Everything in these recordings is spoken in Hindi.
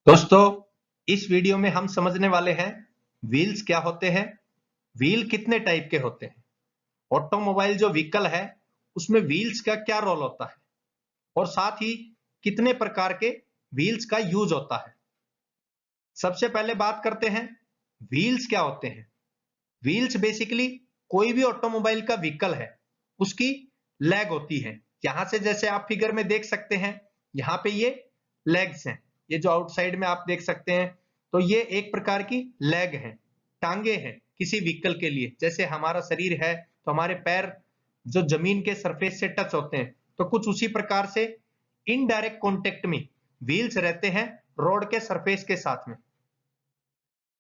दोस्तों, इस वीडियो में हम समझने वाले हैं व्हील्स क्या होते हैं, व्हील कितने टाइप के होते हैं, ऑटोमोबाइल जो व्हीकल है उसमें व्हील्स का क्या रोल होता है और साथ ही कितने प्रकार के व्हील्स का यूज होता है। सबसे पहले बात करते हैं व्हील्स क्या होते हैं। व्हील्स बेसिकली कोई भी ऑटोमोबाइल का व्हीकल है उसकी लेग होती है। यहां से जैसे आप फिगर में देख सकते हैं, यहाँ पे ये लेग्स हैं, ये जो आउटसाइड में आप देख सकते हैं, तो ये एक प्रकार की लेग है, टांगे हैं किसी व्हीकल के लिए। जैसे हमारा शरीर है तो हमारे पैर जो जमीन के सरफेस से टच होते हैं, तो कुछ उसी प्रकार से इनडायरेक्ट कॉन्टेक्ट में व्हील्स रहते हैं रोड के सरफेस के साथ में।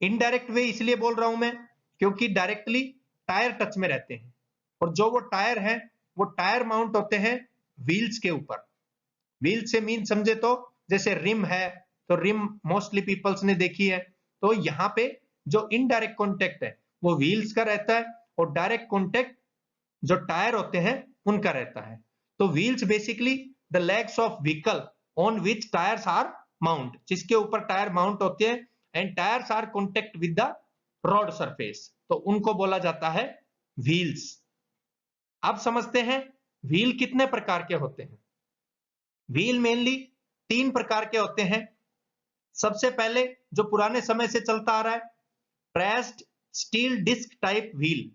इनडायरेक्ट वे इसलिए बोल रहा हूं मैं क्योंकि डायरेक्टली टायर टच में रहते हैं, और जो वो टायर है वो टायर माउंट होते हैं व्हील्स के ऊपर। व्हील से मीन समझे तो जैसे रिम है, तो रिम मोस्टली पीपल्स ने देखी है। तो यहाँ पे जो इनडायरेक्ट कॉन्टेक्ट है वो व्हील्स का रहता है, और डायरेक्ट कॉन्टेक्ट जो टायर होते हैं उनका रहता है। तो wheels basically the legs of vehicle on which tyres are mount, जिसके ऊपर टायर माउंट होते हैं, and tyres are contact with the road surface, तो उनको बोला जाता है व्हील्स। अब समझते हैं व्हील कितने प्रकार के होते हैं। व्हील मेनली 3 प्रकार के होते हैं। सबसे पहले जो पुराने समय से चलता आ रहा है, pressed steel disc type wheel,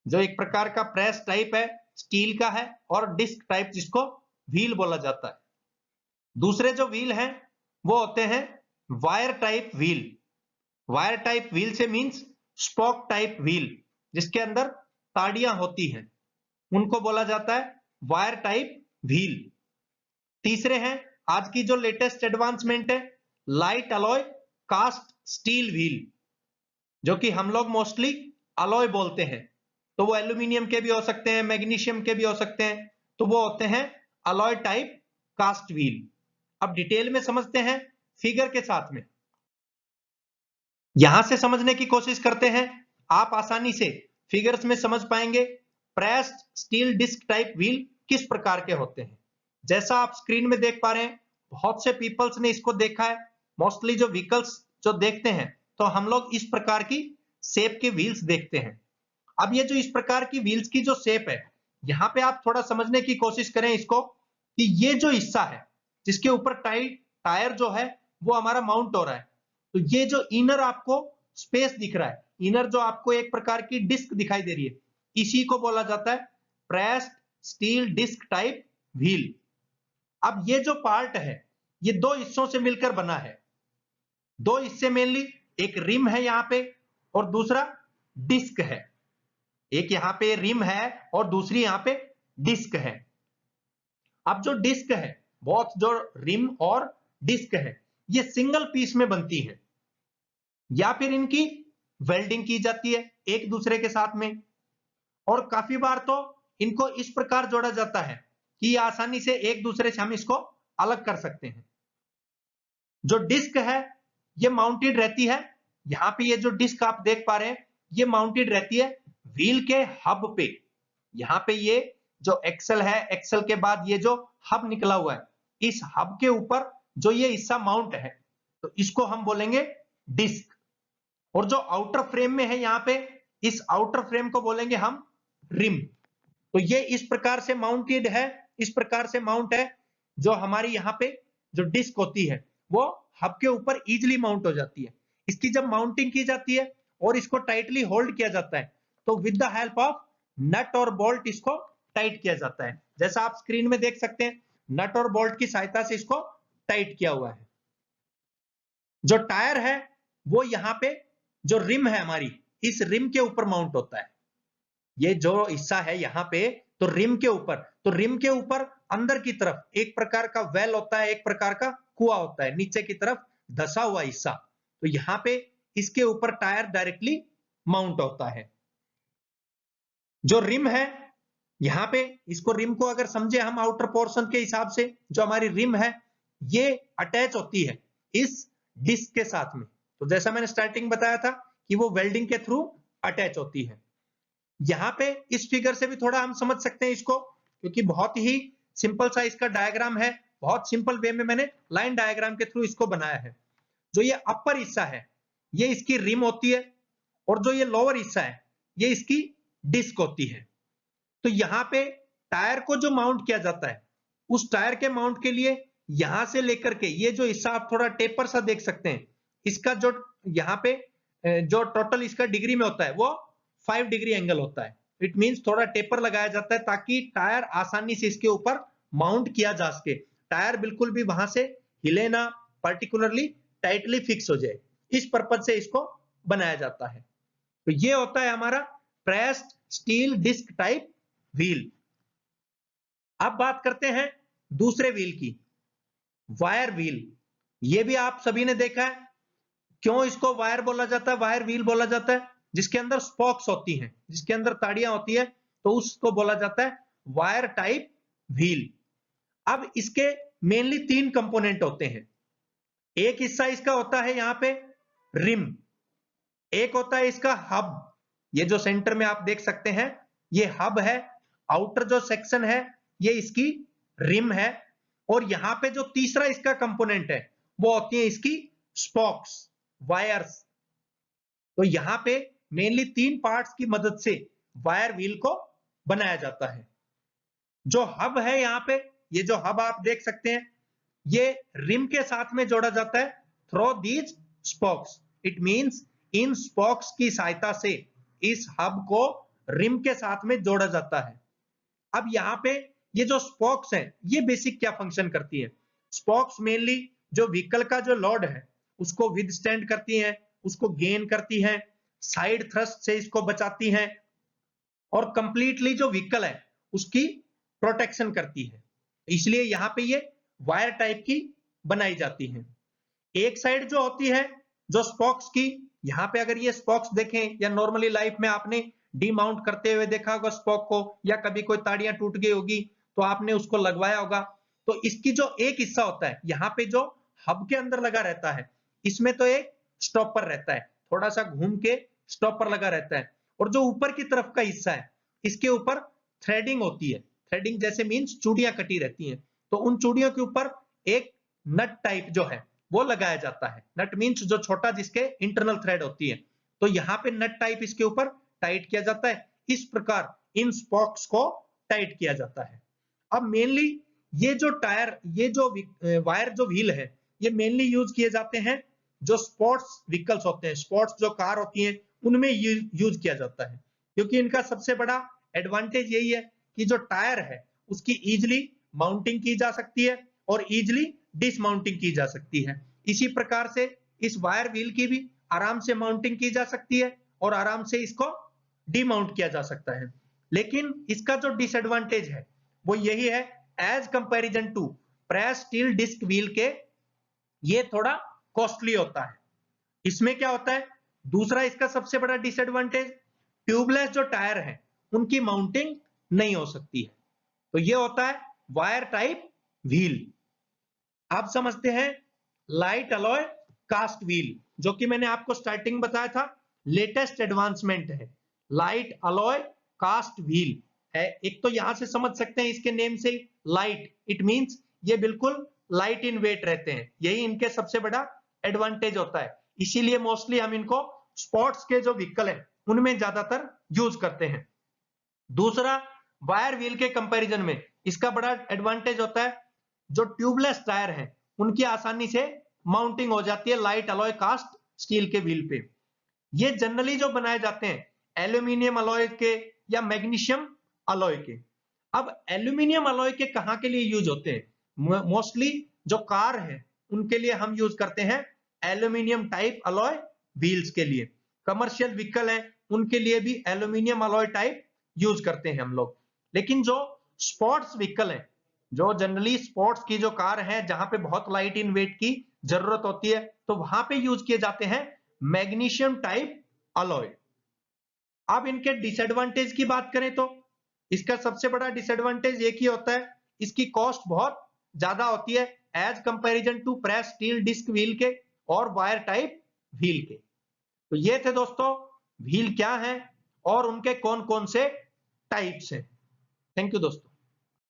जो एक प्रकार का प्रेस टाइप है, स्टील का है, और डिस्क टाइप जिसको व्हील बोला जाता है। दूसरे जो व्हील हैं वो होते हैं wire type wheel. Wire type wheel से मींस स्पोक टाइप व्हील, जिसके अंदर ताड़ियां होती हैं, उनको बोला जाता है वायर टाइप व्हील। तीसरे हैं आज की जो लेटेस्ट एडवांसमेंट है, light alloy cast steel wheel, जो कि हम लोग मोस्टली अलॉय बोलते हैं। तो वो एल्यूमिनियम के भी हो सकते हैं, मैग्नीशियम के भी हो सकते हैं, तो वो होते हैं अलॉय टाइप कास्ट व्हील। अब डिटेल में समझते हैं फिगर के साथ में। यहां से समझने की कोशिश करते हैं, आप आसानी से फिगर्स में समझ पाएंगे pressed steel disc type wheel किस प्रकार के होते हैं। जैसा आप स्क्रीन में देख पा रहे हैं, बहुत से पीपल्स ने इसको देखा है। मोस्टली जो व्हीकल्स जो देखते हैं, तो हम लोग इस प्रकार की शेप के व्हील्स देखते हैं। अब ये जो इस प्रकार की व्हील्स की जो शेप है, यहाँ पे आप थोड़ा समझने की कोशिश करें इसको, कि ये जो हिस्सा है जिसके ऊपर टायर जो है वो हमारा माउंट हो रहा है, तो ये जो इनर आपको स्पेस दिख रहा है, इनर जो आपको एक प्रकार की डिस्क दिखाई दे रही है, इसी को बोला जाता है pressed steel disc type wheel. अब ये जो पार्ट है ये 2 हिस्सों से मिलकर बना है। 2 हिस्से मेनली, एक रिम है यहाँ पे और दूसरा डिस्क है। एक यहाँ पे रिम है और दूसरी यहाँ पे डिस्क है। अब जो डिस्क है, बहुत जो रिम और डिस्क है, ये सिंगल पीस में बनती है, या फिर इनकी वेल्डिंग की जाती है एक दूसरे के साथ में। और काफी बार तो इनको इस प्रकार जोड़ा जाता है कि आसानी से एक दूसरे से हम इसको अलग कर सकते हैं। जो डिस्क है ये माउंटेड रहती है, यहाँ पे ये जो डिस्क आप देख पा रहे हैं ये माउंटेड रहती है व्हील के हब पे। यहाँ पे ये जो एक्सल है, एक्सल के बाद ये जो हब निकला हुआ है, इस हब के ऊपर जो ये हिस्सा माउंट है, तो इसको हम बोलेंगे डिस्क। और जो आउटर फ्रेम में है यहाँ पे, इस आउटर फ्रेम को बोलेंगे हम रिम। तो ये इस प्रकार से माउंटेड है, इस प्रकार से माउंट है। जो हमारी यहाँ पे जो डिस्क होती है वो हब के ऊपर इजीली माउंट हो जाती है। इसकी जब माउंटिंग की जाती है और इसको टाइटली होल्ड किया जाता है, तो विद द हेल्प ऑफ नट और बोल्ट इसको टाइट किया जाता है। जैसा आप स्क्रीन में देख सकते हैं, नट और बोल्ट की सहायता से इसको टाइट किया हुआ है। जो टायर है वो यहाँ पे जो रिम है हमारी, इस रिम के ऊपर माउंट होता है। ये जो हिस्सा है यहाँ पे, तो रिम के ऊपर, तो रिम के ऊपर अंदर की तरफ एक प्रकार का वेल होता है, एक प्रकार का कुआ होता है, नीचे की तरफ धसा हुआ हिस्सा। तो यहाँ पे इसके ऊपर टायर डायरेक्टली माउंट होता है। जो रिम है यहाँ पे, इसको रिम को अगर समझे हम आउटर पोर्शन के हिसाब से, जो हमारी रिम है ये अटैच होती है इस डिस्क के साथ में। तो जैसा मैंने स्टार्टिंग बताया था कि वो वेल्डिंग के थ्रू अटैच होती है। यहाँ पे इस फिगर से भी थोड़ा हम समझ सकते हैं इसको, क्योंकि बहुत ही सिंपल सा इसका डायग्राम है। बहुत सिंपल वे में मैंने लाइन डायग्राम के थ्रू इसको बनाया है। जो ये अपर हिस्सा है ये इसकी रिम होती है, और जो ये लोअर हिस्सा है ये इसकी डिस्क होती है। तो यहाँ पे टायर को जो माउंट किया जाता है, उस टायर के माउंट के लिए यहां से लेकर के ये जो हिस्सा आप थोड़ा टेपर सा देख सकते हैं, इसका जो यहाँ पे जो टोटल इसका डिग्री में होता है वो 5 डिग्री एंगल होता है। इट मींस थोड़ा टेपर लगाया जाता है ताकि टायर आसानी से इसके ऊपर माउंट किया जा सके, टायर बिल्कुल भी वहां से हिले ना, पर्टिकुलरली टाइटली फिक्स हो जाए, इस पर्पज से इसको बनाया जाता है। तो ये होता है हमारा pressed steel disc type wheel. अब बात करते हैं दूसरे व्हील की, वायर व्हील। ये भी आप सभी ने देखा है। क्यों इसको वायर बोला जाता है, वायर व्हील बोला जाता है? जिसके अंदर स्पोक्स होती हैं, जिसके अंदर ताड़ियां होती है, तो उसको बोला जाता है वायर टाइप व्हील। अब इसके मेनली 3 कंपोनेंट होते हैं। एक हिस्सा इसका होता है यहाँ पे रिम, एक होता है इसका हब, ये जो सेंटर में आप देख सकते हैं ये हब है, आउटर जो सेक्शन है ये इसकी रिम है, और यहां पे जो तीसरा इसका कंपोनेंट है वो होती है इसकी स्पोक्स, वायर्स। तो यहां पे मेनली 3 पार्ट्स की मदद से वायर व्हील को बनाया जाता है। जो हब है यहाँ पे, ये जो हब आप देख सकते हैं ये रिम के साथ में जोड़ा जाता है through these spokes. It means in spokes की सहायता से इस हब को रिम के साथ में जोड़ा जाता है। अब यहाँ पे ये जो स्पोक्स हैं ये बेसिक क्या फंक्शन करती है? स्पोक्स मेनली जो व्हीकल का जो लोड है उसको विदस्टैंड करती हैं, उसको गेन करती हैं, साइड थ्रस्ट से इसको बचाती हैं, और कंप्लीटली जो व्हीकल है उसकी प्रोटेक्शन करती है। इसलिए यहाँ पे ये वायर टाइप की बनाई जाती है। एक साइड जो होती है जो स्पोक्स की, यहाँ पे अगर ये स्पोक्स देखें या नॉर्मली लाइफ में आपने डीमाउंट करते हुए देखा होगा स्पोक को, या कभी कोई ताड़ियां टूट गई होगी तो आपने उसको लगवाया होगा। तो इसकी जो एक हिस्सा होता है यहाँ पे जो हब के अंदर लगा रहता है, इसमें तो एक स्टॉपर रहता है, थोड़ा सा घूम के स्टॉपर लगा रहता है, और जो ऊपर की तरफ का हिस्सा है इसके ऊपर थ्रेडिंग होती है। थ्रेडिंग जैसे मीन्स चूड़ियां कटी रहती हैं, तो उन चूड़ियों के ऊपर एक नट टाइप जो है वो लगाया जाता है। नट मीन्स जो छोटा जिसके इंटरनल थ्रेड होती है, तो यहाँ पे नट टाइप इसके ऊपर टाइट किया जाता है। इस प्रकार इन स्पोक्स को टाइट किया जाता है। अब मेनली ये जो टायर, ये जो वायर जो व्हील है ये मेनली यूज किए जाते हैं जो स्पोर्ट्स व्हीकल्स होते हैं, स्पोर्ट्स जो कार होती हैं उनमें यूज किया जाता है, क्योंकि इनका सबसे बड़ा एडवांटेज यही है कि जो टायर है उसकी इजिली माउंटिंग की जा सकती है और इजिली डिसमाउंटिंग की जा सकती है। इसी प्रकार से इस वायर व्हील की भी आराम से माउंटिंग की जा सकती है और आराम से इसको डीमाउंट किया जा सकता है। लेकिन इसका जो डिसएडवांटेज है वो यही है, as comparison to press steel disc wheel के, ये थोड़ा कॉस्टली होता है। इसमें क्या होता है, दूसरा इसका सबसे बड़ा डिसएडवांटेज, ट्यूबलेस जो टायर है उनकी माउंटिंग नहीं हो सकती है। तो ये होता है वायर टाइप व्हील। आप समझते हैं लाइट अलॉय कास्ट व्हील, जो कि मैंने आपको स्टार्टिंग बताया था लेटेस्ट एडवांसमेंट है, लाइट अलॉय कास्ट व्हील है। एक तो यहां से समझ सकते हैं इसके नेम से लाइट, इट मींस ये बिल्कुल लाइट इन वेट रहते हैं, यही इनके सबसे बड़ा एडवांटेज होता है। इसीलिए मोस्टली हम इनको स्पोर्ट्स के जो व्हीकल है उनमें ज्यादातर यूज करते हैं। दूसरा, वायर व्हील के कंपैरिजन में इसका बड़ा एडवांटेज होता है जो ट्यूबलेस टायर हैं उनकी आसानी से माउंटिंग हो जाती है लाइट अलॉय कास्ट स्टील के व्हील पे। ये जनरली जो बनाए जाते हैं एल्यूमिनियम अलॉय के या मैग्नीशियम अलॉय के। अब एल्यूमिनियम अलॉय के कहां के लिए यूज होते हैं? मोस्टली जो कार है उनके लिए हम यूज करते हैं एल्यूमिनियम टाइप अलॉय व्हील्स के लिए। कमर्शियल व्हीकल है उनके लिए भी एल्यूमिनियम अलॉय टाइप यूज करते हैं हम लोग। लेकिन जो स्पोर्ट्स व्हीकल है, जो जनरली स्पोर्ट्स की जो कार है जहां पे बहुत लाइट इन वेट की जरूरत होती है, तो वहां पे यूज किए जाते हैं मैग्नीशियम टाइप अलॉय। अब इनके डिसएडवांटेज की बात करें तो इसका सबसे बड़ा डिसएडवांटेज एक ही होता है, इसकी कॉस्ट बहुत ज्यादा होती है as comparison to press steel disc wheel के और वायर टाइप व्हील के। तो ये थे दोस्तों व्हील क्या है और उनके कौन कौन से टाइप्स हैं। थैंक यू दोस्तों।